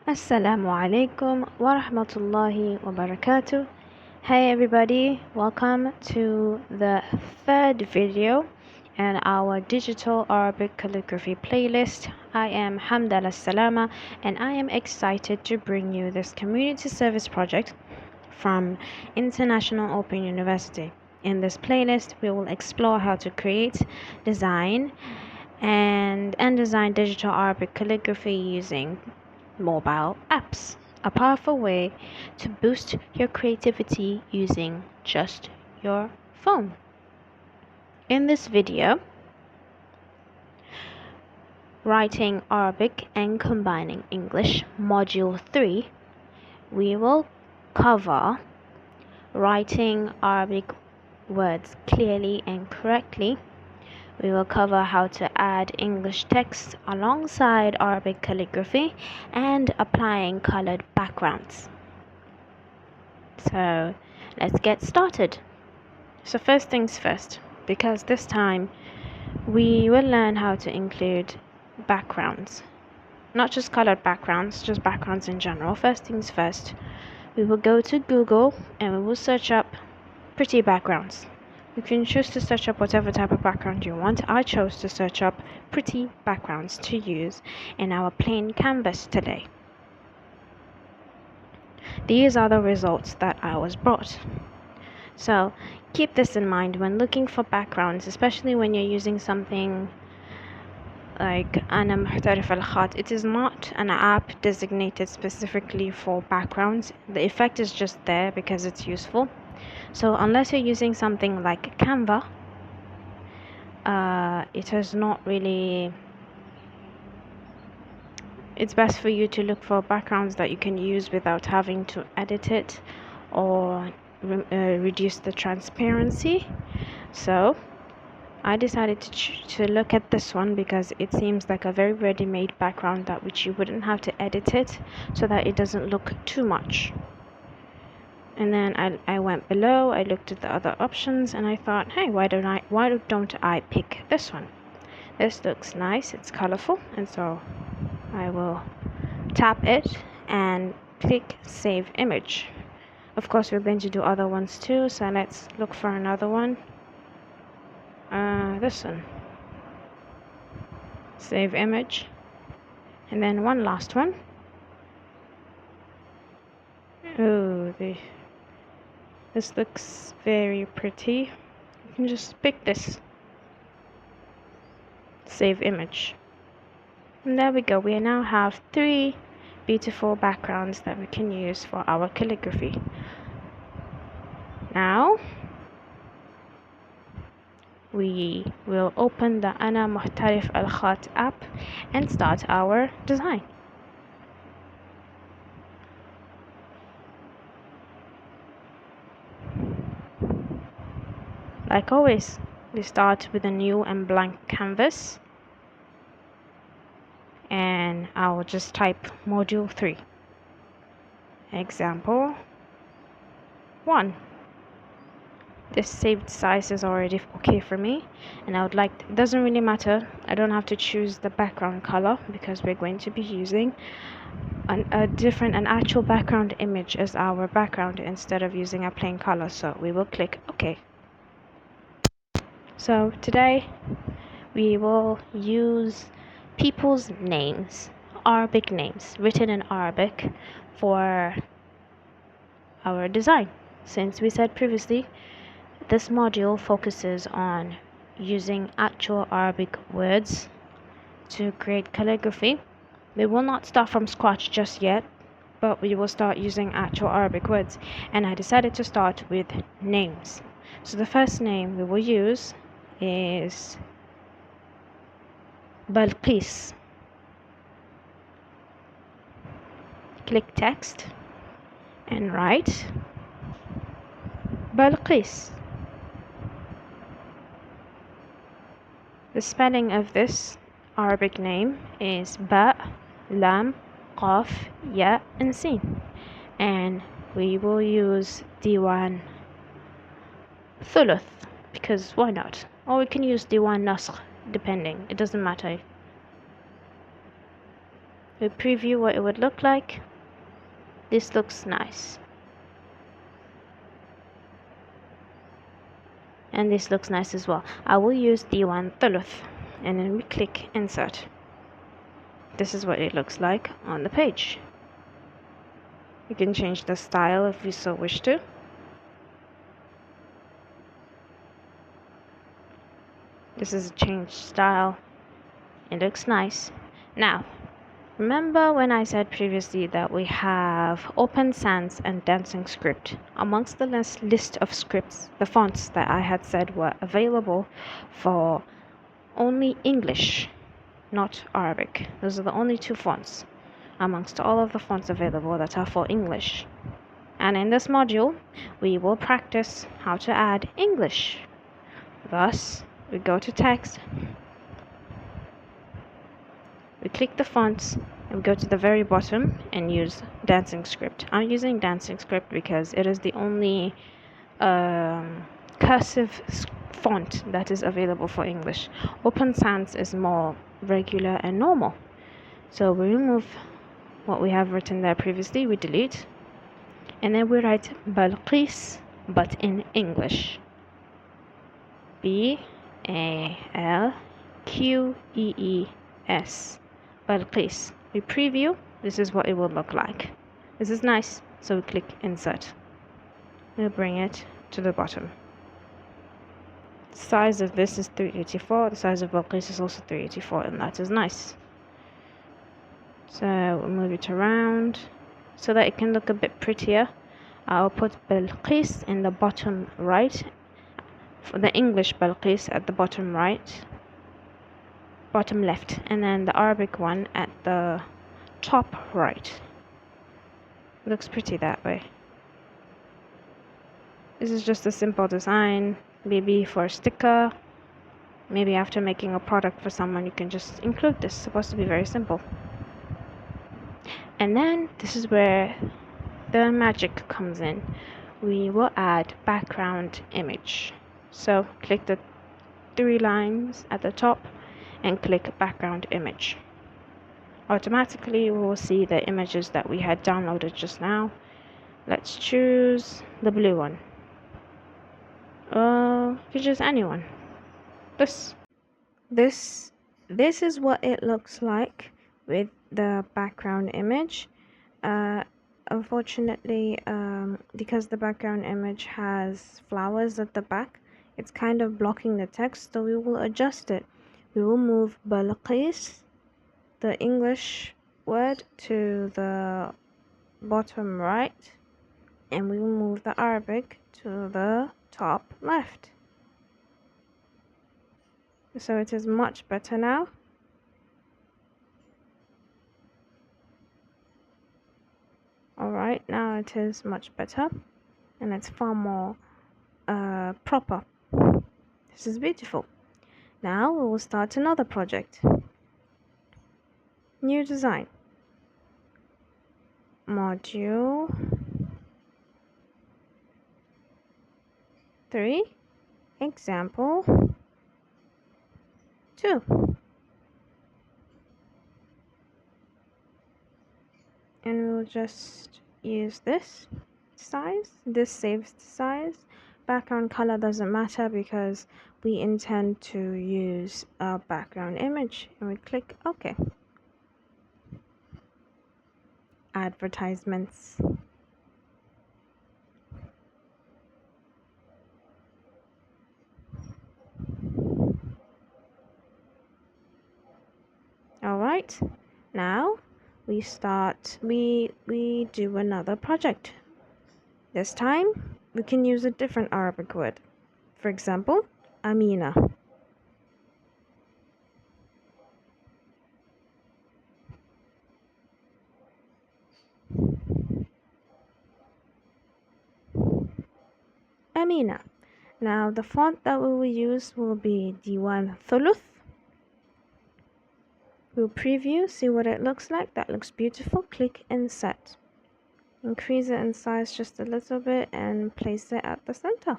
Assalamu alaikum wa rahmatullahi wa barakatuh. Hey everybody, welcome to the third video in our digital Arabic calligraphy playlist. I am Hamdallah Salama and I am excited to bring you this community service project from International Open University. In this playlist, we will explore how to create, design, and design digital Arabic calligraphy using mobile apps, a powerful way to boost your creativity using just your phone. In this video, Writing Arabic and Combining English, Module 3, we will cover writing Arabic words clearly and correctly. We will cover how to add English text alongside Arabic calligraphy and applying colored backgrounds. So let's get started. So first things first, because this time we will learn how to include backgrounds. Not just colored backgrounds, just backgrounds in general. First things first, we will go to Google and we will search up pretty backgrounds. You can choose to search up whatever type of background you want. I chose to search up pretty backgrounds to use in our plain canvas today. These are the results that I was brought. So keep this in mind when looking for backgrounds, especially when you're using something like Ana Muhtarif Al-Khat. It is not an app designated specifically for backgrounds. The effect is just there because it's useful. So unless you're using something like Canva, it is not really, it's best for you to look for backgrounds that you can use without having to edit it or reduce the transparency. So I decided to look at this one because it seems like a very ready-made background that which you wouldn't have to edit it so that it doesn't look too much. And then I went below, I looked at the other options and I thought, hey, why don't I pick this one? This looks nice, it's colorful, and so I will tap it and click save image. Of course, we're going to do other ones too, so let's look for another one. This one. Save image. And then one last one. Oh, this looks very pretty. You can just pick this. Save image. And there we go. We now have 3 beautiful backgrounds that we can use for our calligraphy. Now we will open the Ana Muhtarif Al-Khat app and start our design. Like always, we start with a new and blank canvas, and I will just type module 3, example 1. This saved size is already okay for me, and I would like it doesn't really matter, I don't have to choose the background color because we're going to be using an actual background image as our background instead of using a plain color, so we will click OK. So today we will use people's names, Arabic names written in Arabic for our design. Since we said previously, this module focuses on using actual Arabic words to create calligraphy. We will not start from scratch just yet, but we will start using actual Arabic words, and I decided to start with names. So the first name we will use is Balqis. Click text and write Balqis. The spelling of this Arabic name is Ba, Lam, Qaf, Ya, and Sin. And we will use Diwan Thuluth because why not? Or we can use Diwan Nasr, depending, it doesn't matter. We preview what it would look like. This looks nice. And this looks nice as well. I will use D1 thuluth, and then we click insert. This is what it looks like on the page. You can change the style if you so wish to. This is a changed style. It looks nice. Now, remember when I said previously that we have Open Sans and Dancing Script? Amongst the list of scripts, the fonts that I had said were available for only English, not Arabic. Those are the only two fonts amongst all of the fonts available that are for English. And in this module, we will practice how to add English. Thus, we go to text, we click the fonts, and we go to the very bottom and use Dancing Script. I'm using Dancing Script because it is the only cursive font that is available for English. Open Sans is more regular and normal. So we remove what we have written there previously, we delete, and then we write Balqis but in English. Balqees. Balqis. We preview. This is what it will look like. This is nice, so we click insert. We'll bring it to the bottom. The size of this is 384. The size of Balqis is also 384, and that is nice. So we'll move it around so that it can look a bit prettier. I'll put Balqis in the bottom right, for the English Balqis at the bottom right, bottom left, and then the Arabic one at the top right. It looks pretty that way. This is just a simple design, maybe for a sticker. Maybe after making a product for someone, you can just include this. It's supposed to be very simple. And then this is where the magic comes in. We will add background image. So click the 3 lines at the top and click background image. Automatically we will see the images that we had downloaded just now. Let's choose the blue one. You can choose anyone. This is what it looks like with the background image. Unfortunately, because the background image has flowers at the back, it's kind of blocking the text, so we will adjust it. We will move Balqis, the English word, to the bottom right, and we will move the Arabic to the top left. So it is much better now. Alright, now it is much better, and it's far more proper. This is beautiful. Now we will start another project. New design. Module 3. Example 2. And we'll just use this size. This saves the size. Background color doesn't matter because we intend to use a background image, and we click OK. Advertisements. Alright, now we do another project. This time we can use a different Arabic word. For example, Amina. Amina. Now the font that we will use will be D1 thuluth. We'll preview, see what it looks like. That looks beautiful. Click insert. Increase it in size just a little bit and place it at the center.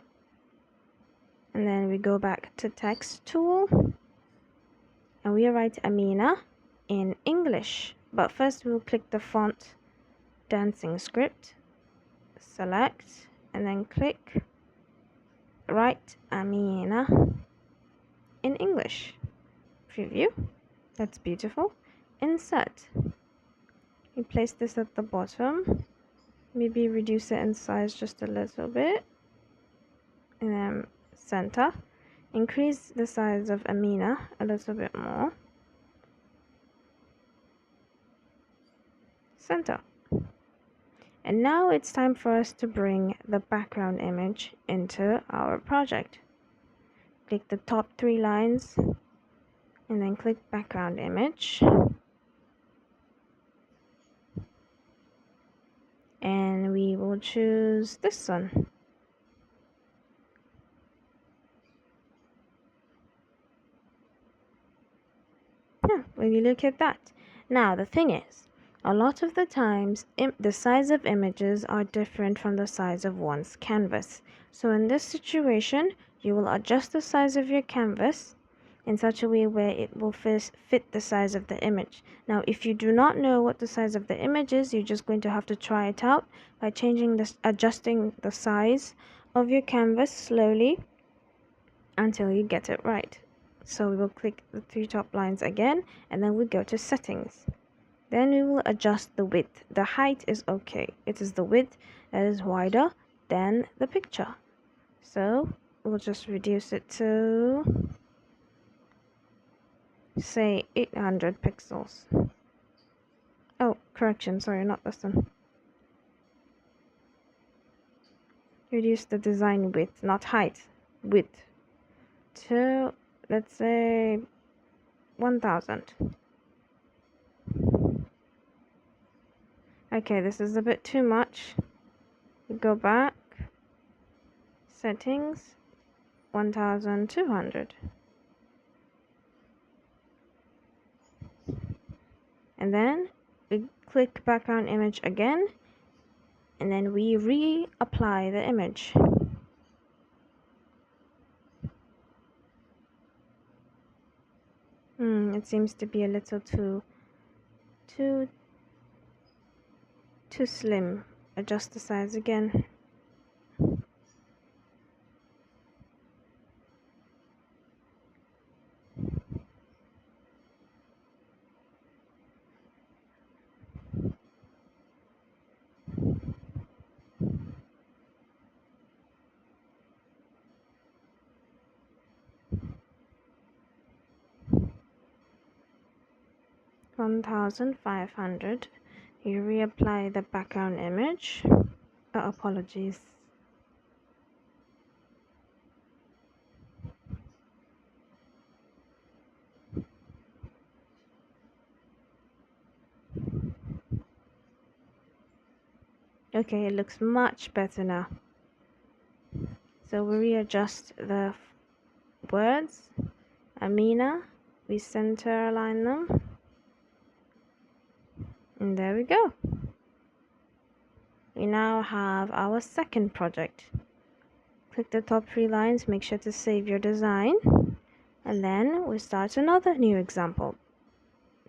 And then we go back to text tool and we write Amina in English, but first we'll click the font dancing script, select, and then click write Amina in English. Preview. That's beautiful. Insert. We place this at the bottom. Maybe reduce it in size just a little bit. And then center. Increase the size of Amina a little bit more. Center. And now it's time for us to bring the background image into our project. Click the top 3 lines and then click background image. And we will choose this one. Yeah, will you look at that? Now the thing is, a lot of the times the size of images are different from the size of one's canvas. So in this situation, you will adjust the size of your canvas in such a way where it will fit the size of the image. Now if you do not know what the size of the image is, you're just going to have to try it out by adjusting the size of your canvas slowly until you get it right. So we will click the 3 top lines again, and then we go to settings. Then we will adjust the width. The height is okay. It is the width that is wider than the picture. So we'll just reduce it to, say, 800 pixels. Oh, correction, sorry, not this one. Reduce the design width, not height, width, to, let's say, 1000. Okay, this is a bit too much. Go back, settings, 1200. And then we click background image again, and then we reapply the image. It seems to be a little too slim. Adjust the size again. $1,500. You reapply the background image. Apologies. Okay, it looks much better now. So we readjust the words. Amina, we center align them. And there we go. We now have our second project. Click the top 3 lines, make sure to save your design. And then we start another new example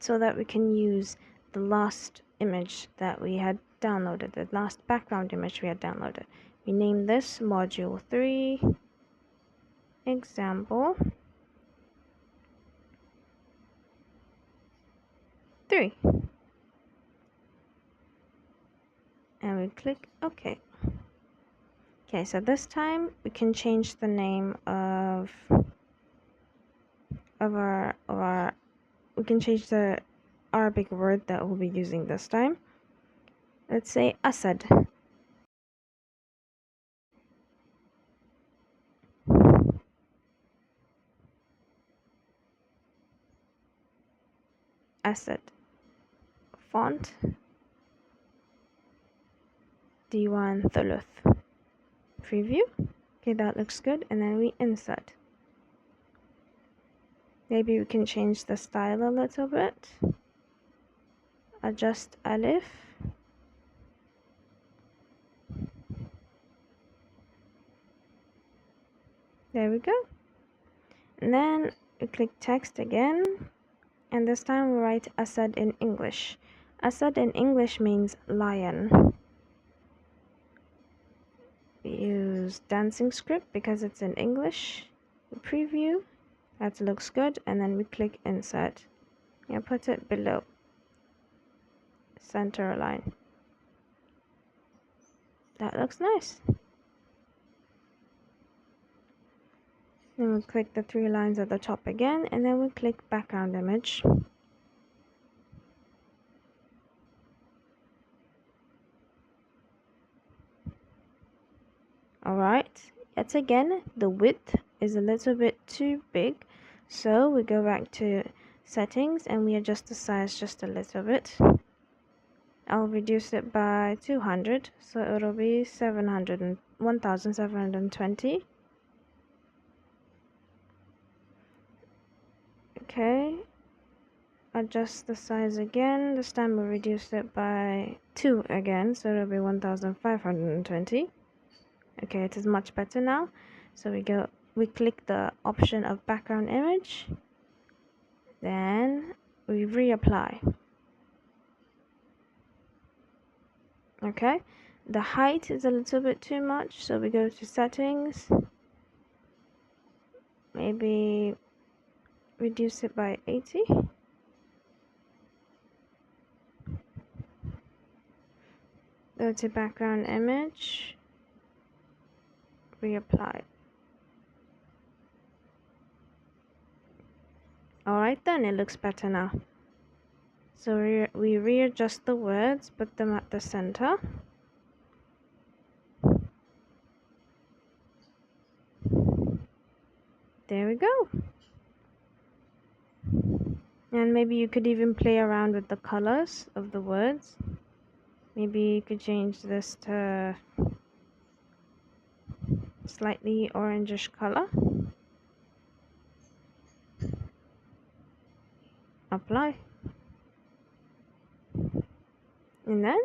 so that we can use the last image that we had downloaded, the last background image we had downloaded. We name this module 3 example 3. And we click OK. Okay, so this time we can change the name of our we can change the Arabic word that we'll be using this time. Let's say Asad. Asad. Font D1 Thuluth. Preview. Okay, that looks good. And then we insert. Maybe we can change the style a little bit. Adjust Alif. There we go. And then we click text again. And this time we write Asad in English. Asad in English means lion. We use dancing script because it's in English. We preview, that looks good, and then we click insert. And put it below. Center align. That looks nice. Then we'll click the 3 lines at the top again, and then we'll click background image. Alright, yet again, the width is a little bit too big, so we go back to settings and we adjust the size just a little bit. I'll reduce it by 200, so it'll be 1720. Okay, adjust the size again. This time we'll reduce it by 2 again, so it'll be 1520. Okay, it is much better now. So we click the option of background image, then we reapply. Okay, the height is a little bit too much, so we go to settings, maybe reduce it by 80. Go to background image, reapply. Alright then, it looks better now. So we readjust the words, put them at the center. There we go. And maybe you could even play around with the colors of the words. Maybe you could change this to slightly orangish color. Apply. And then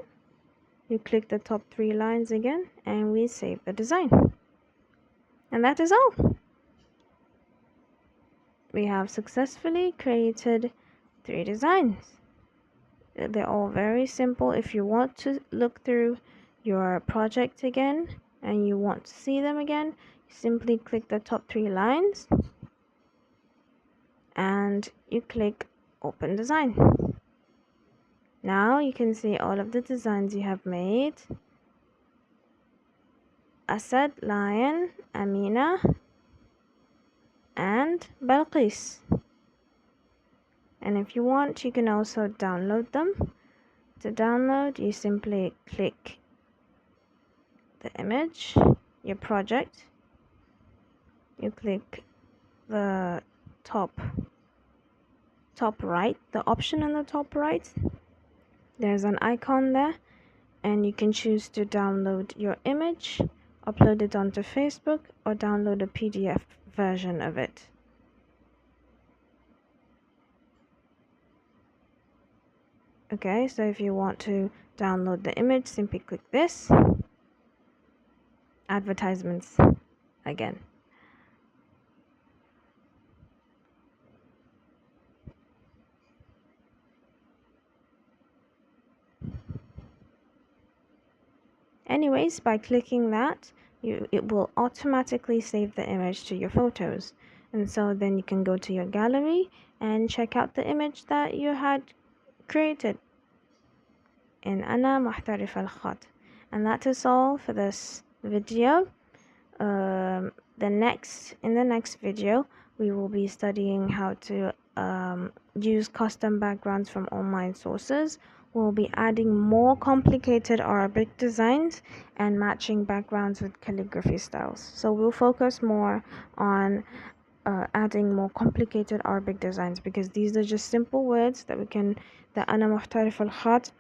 you click the top 3 lines again and we save the design. And that is all. We have successfully created 3 designs. They're all very simple. If you want to look through your project again and you want to see them again, simply click the top 3 lines and you click open design. Now you can see all of the designs you have made. Asad, lion, Amina, and Balqis. And if you want, you can also download them. To download, you simply click the image, your project. You click the top right, the option in the top right. There's an icon there, and you can choose to download your image, upload it onto Facebook, or download a PDF version of it. Okay, so if you want to download the image, simply click this. Advertisements again. Anyways, by clicking that, it will automatically save the image to your photos. And so then you can go to your gallery and check out the image that you had created in Ana Muhtarif al-Khat. And that is all for this video. In the next video, we will be studying how to use custom backgrounds from online sources. We'll be adding more complicated Arabic designs and matching backgrounds with calligraphy styles. So we'll focus more on adding more complicated Arabic designs, because these are just simple words that Ana Muhtarif al-Khat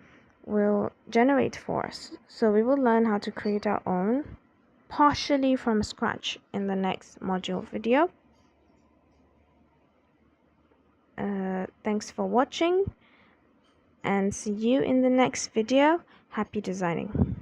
will generate for us. So we will learn how to create our own, partially from scratch, in the next module video. Thanks for watching, and see you in the next video. Happy designing.